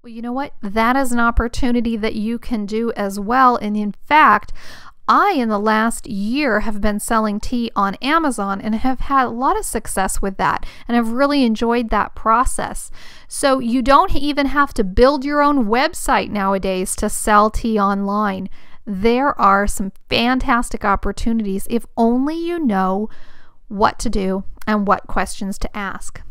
Well, you know what? That is an opportunity that you can do as well. And in fact, I, in the last year, have been selling tea on Amazon and have had a lot of success with that and have really enjoyed that process. So you don't even have to build your own website nowadays to sell tea online. There are some fantastic opportunities if only you know what to do and what questions to ask.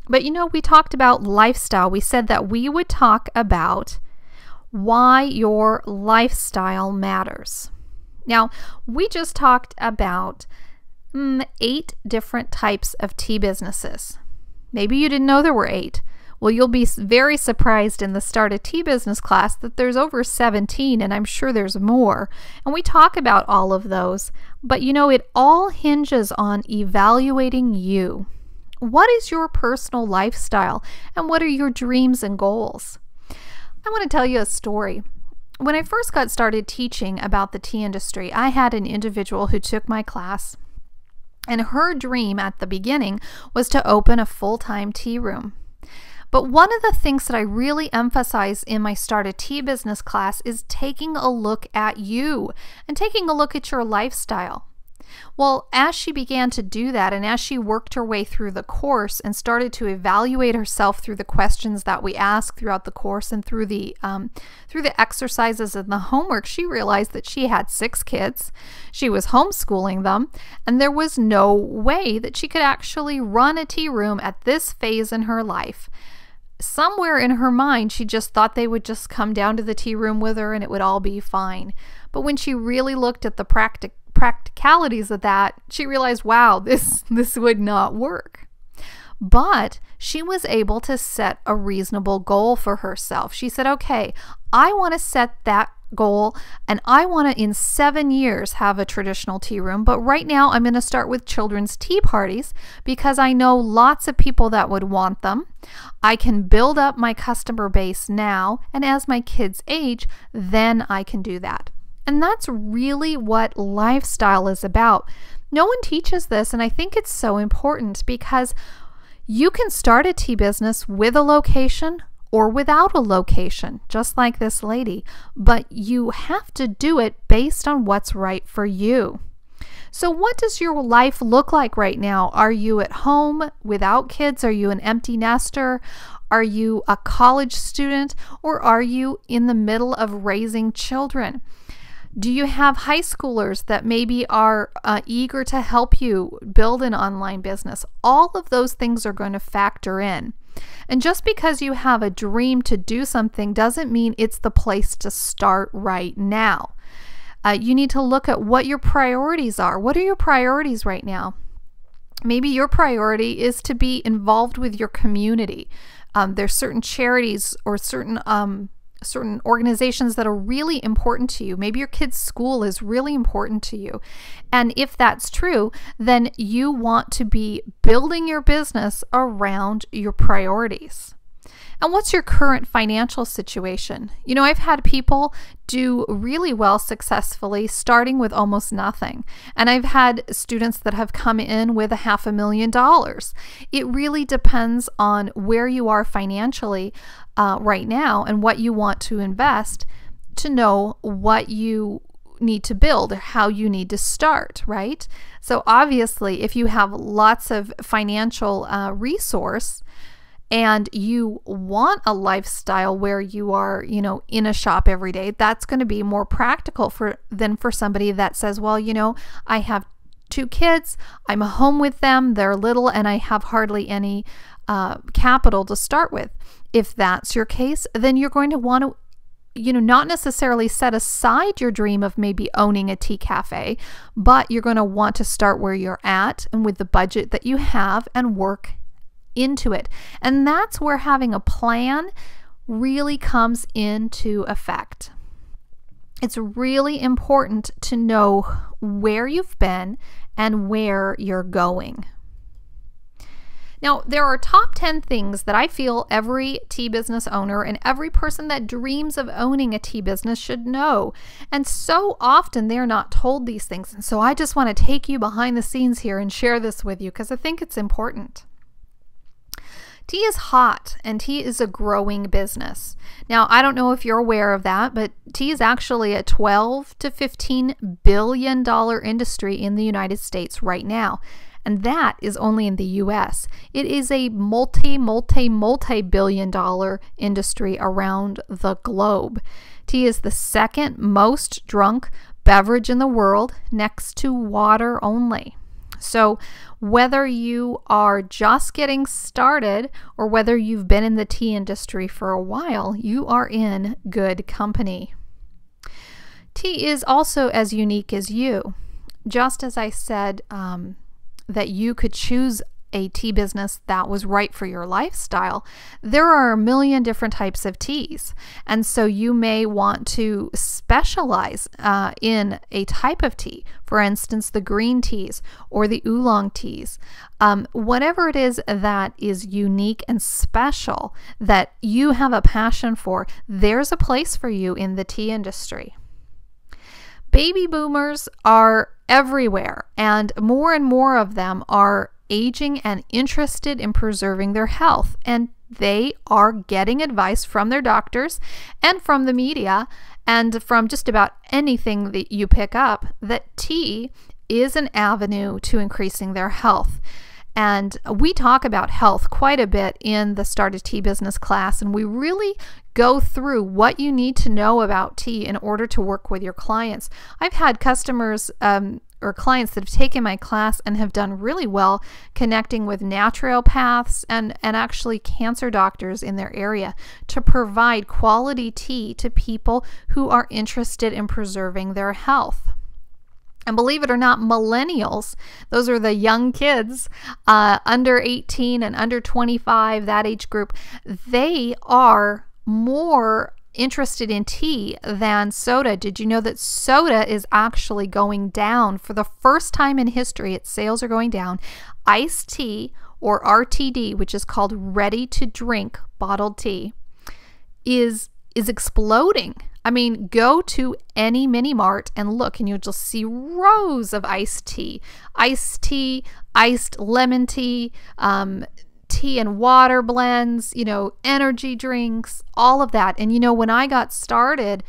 But we talked about lifestyle. We said that we would talk about why your lifestyle matters. Now, we just talked about 8 different types of tea businesses. Maybe you didn't know there were 8. Well, you'll be very surprised in the Start a Tea Business class that there's over 17, and I'm sure there's more. And we talk about all of those, but it all hinges on evaluating you. What is your personal lifestyle, and what are your dreams and goals? I want to tell you a story. When I first got started teaching about the tea industry, I had an individual who took my class, and her dream at the beginning was to open a full-time tea room. But one of the things that I really emphasize in my Start a Tea Business class is taking a look at you and taking a look at your lifestyle. Well, as she began to do that, and as she worked her way through the course and started to evaluate herself through the questions that we ask throughout the course and through the exercises and the homework, she realized that she had 6 kids. She was homeschooling them, and there was no way that she could actually run a tea room at this phase in her life. Somewhere in her mind, she just thought they would just come down to the tea room with her and it would all be fine. But when she really looked at the practicalities of that, she realized, wow, this would not work. But she was able to set a reasonable goal for herself. She said, okay, I want to set that goal and I want to in 7 years have a traditional tea room, but right now I'm going to start with children's tea parties because I know lots of people that would want them. I can build up my customer base now, and as my kids age, then I can do that. And that's really what lifestyle is about. No one teaches this, and I think it's so important because you can start a tea business with a location or without a location, just like this lady, but you have to do it based on what's right for you. So what does your life look like right now? Are you at home without kids? Are you an empty nester? Are you a college student? Or are you in the middle of raising children? Do you have high schoolers that maybe are eager to help you build an online business? All of those things are going to factor in. And just because you have a dream to do something doesn't mean it's the place to start right now. You need to look at what your priorities are. What are your priorities right now? Maybe your priority is to be involved with your community. There's certain charities or certain organizations that are really important to you. Maybe your kid's school is really important to you. And if that's true, then you want to be building your business around your priorities. And what's your current financial situation? I've had people do really well successfully starting with almost nothing. And I've had students that have come in with $500,000. It really depends on where you are financially right now and what you want to invest to know what you need to build or how you need to start, right? So obviously, if you have lots of financial resource, and you want a lifestyle where you are, in a shop every day, that's going to be more practical than for somebody that says, well, I have 2 kids, I'm home with them, they're little, and I have hardly any capital to start with. If that's your case, then you're going to want to not necessarily set aside your dream of maybe owning a tea cafe, but you're going to want to start where you're at and with the budget that you have and work into it. And that's where having a plan really comes into effect. It's really important to know where you've been and where you're going. Now, there are top 10 things that I feel every tea business owner and every person that dreams of owning a tea business should know. And so often they're not told these things. And so I just want to take you behind the scenes here and share this with you because I think it's important. Tea is hot, and tea is a growing business. Now, I don't know if you're aware of that, but tea is actually a $12 to $15 billion industry in the United States right now. And that is only in the US. It is a multi-billion dollar industry around the globe. Tea is the second most drunk beverage in the world, next to water only. So whether you are just getting started or whether you've been in the tea industry for a while, you are in good company. Tea is also as unique as you. Just as I said that you could choose a tea business that was right for your lifestyle, there are a million different types of teas. And so you may want to specialize in a type of tea, for instance, the green teas or the oolong teas. Whatever it is that is unique and special that you have a passion for, there's a place for you in the tea industry. Baby boomers are everywhere, and more of them are aging and interested in preserving their health, and they are getting advice from their doctors and from the media and from just about anything that you pick up that tea is an avenue to increasing their health. And we talk about health quite a bit in the Start a Tea Business class, and we really go through what you need to know about tea in order to work with your clients. I've had customers or clients that have taken my class and have done really well connecting with naturopaths and actually cancer doctors in their area to provide quality tea to people who are interested in preserving their health. And believe it or not, millennials, those are the young kids, under 18 and under 25, that age group, they are more interested in tea than soda. Did you know that soda is actually going down? For the first time in history, its sales are going down. Iced tea, or RTD, which is called ready to drink bottled tea, is exploding. I mean, go to any mini mart and look, and you'll just see rows of iced tea, iced lemon tea, tea and water blends, energy drinks, all of that. And when I got started,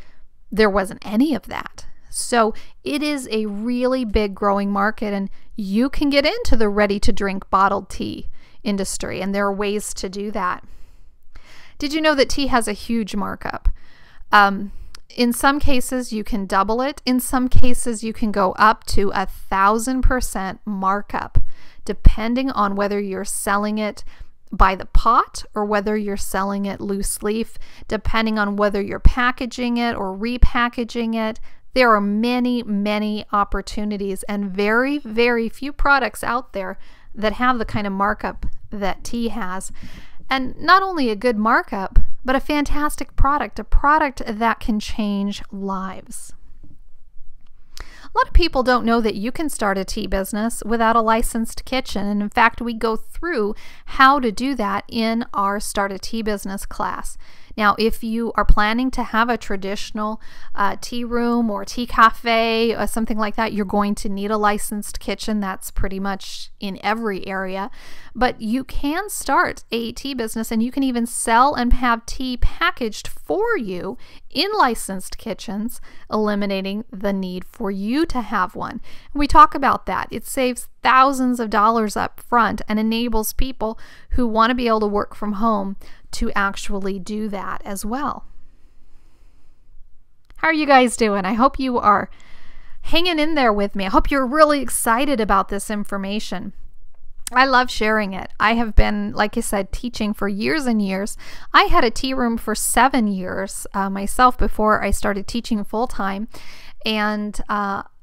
there wasn't any of that. So it is a really big growing market, and you can get into the ready to drink bottled tea industry, and there are ways to do that. Did you know that tea has a huge markup? In some cases, you can double it. In some cases, you can go up to 1,000% markup, depending on whether you're selling it by the pot or whether you're selling it loose leaf, depending on whether you're packaging it or repackaging it. There are many opportunities and very few products out there that have the kind of markup that tea has. And not only a good markup, but a fantastic product, a product that can change lives. A lot of people don't know that you can start a tea business without a licensed kitchen. And in fact, we go through how to do that in our Start a Tea Business class. Now, if you are planning to have a traditional tea room or tea cafe or something like that, you're going to need a licensed kitchen. That's pretty much in every area. But you can start a tea business, and you can even sell and have tea packaged for you in licensed kitchens, eliminating the need for you to have one. We talk about that. It saves thousands of dollars up front and enables people who want to be able to work from home to actually do that as well. How are you guys doing? I hope you are hanging in there with me. I hope you're really excited about this information. I love sharing it. I have been, like I said, teaching for years and years. I had a tea room for 7 years myself before I started teaching full-time, and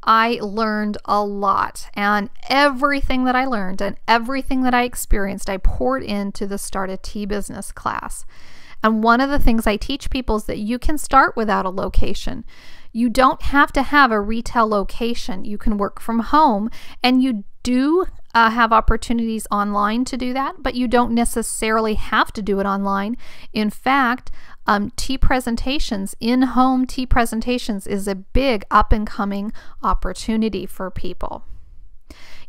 I learned a lot, and everything that I learned and everything that I experienced, I poured into the Start a Tea Business class. And one of the things I teach people is that you can start without a location. You don't have to have a retail location. You can work from home, and you do have opportunities online to do that, but you don't necessarily have to do it online. In fact, tea presentations, in-home tea presentations, is a big up-and-coming opportunity for people.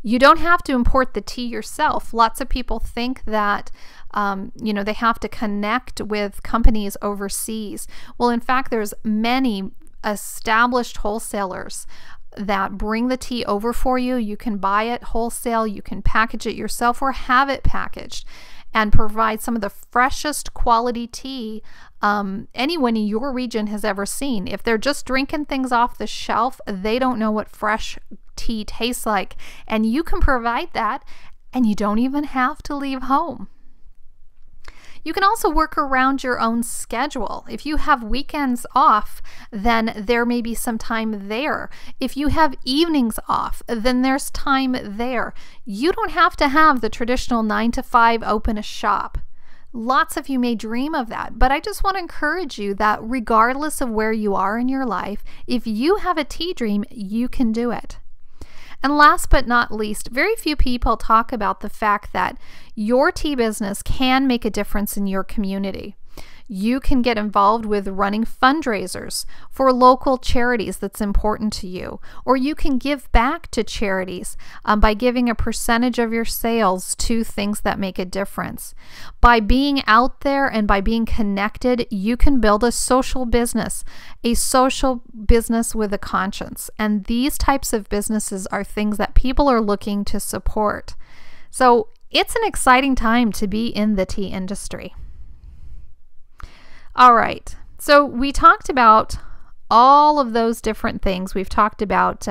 You don't have to import the tea yourself. Lots of people think that they have to connect with companies overseas. Well, in fact, there's many established wholesalers that bring the tea over for you. You can buy it wholesale, you can package it yourself or have it packaged, and provide some of the freshest quality tea anyone in your region has ever seen. If they're just drinking things off the shelf, they don't know what fresh tea tastes like. And you can provide that, and you don't even have to leave home. You can also work around your own schedule. If you have weekends off, then there may be some time there. If you have evenings off, then there's time there. You don't have to have the traditional 9 to 5 open a shop. Lots of you may dream of that, but I just want to encourage you that regardless of where you are in your life, if you have a tea dream, you can do it. And last but not least, very few people talk about the fact that your tea business can make a difference in your community. You can get involved with running fundraisers for local charities that's important to you, or you can give back to charities by giving a percentage of your sales to things that make a difference. By being out there and by being connected, you can build a social business with a conscience. And these types of businesses are things that people are looking to support. So it's an exciting time to be in the tea industry. All right, so we talked about all of those different things. We've talked about